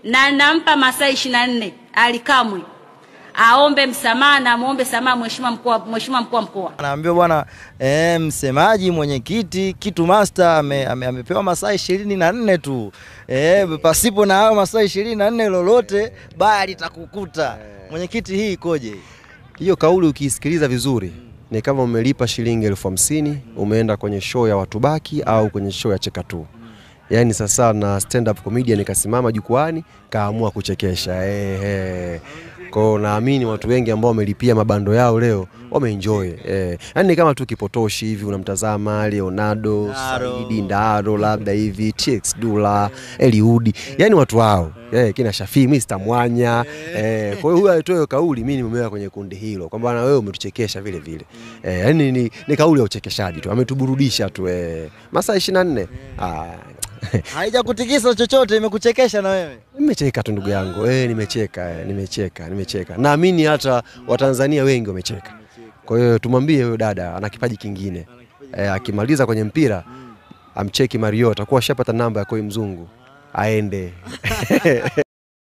na nampa masaa 24 Alikamwe aombe msamaha na muombe samaha mheshimiwa mkuu wa mkoa. Anaambiwa bwana msemaji mwenyekiti Kitu Master amepewa masaa 24 tu. Pasipo na hayo masaa 24 lolote baya litakukuta. Mwenyekiti, hii ikoje? Hiyo kauli ukisikiliza vizuri ni kama umelipa shilingi 50,000 umeenda kwenye show ya watu baki au kwenye show ya cheka tu. Yani sasa na stand up comedian nikasimama jukwani kaamua kuchekesha. Kwa naamini watu wengi ambao wamelipia mabando yao leo wameenjoy. Yani kama tu kipotoshi hivi unamtazama Leonardo, Saidi Ndaro labda hivi, TX Dula, Eliudi. Yani watu wao. Kina Shafi, Mr. Mwanya. Kwa hiyo huyo alitoa kauli, mimi nimemweka kwenye kundi hilo. Kwamba na wewe umetuchekesha vile vile. Yani ni kauli ya uchekeshaji tu. Ametuburudisha tu. Masaa 24. Haijakutikisa chochote, imekuchekesha na wewe? Nimecheka tu ndugu yangu. Nimecheka. Naamini hata Watanzania wengi wamecheka. Kwa hiyo tumwambie huyo dada ana kipaji kingine. Akimaliza kwenye mpira amcheki Mario, atakuwa shapata namba ya Koi Mzungu. Aende.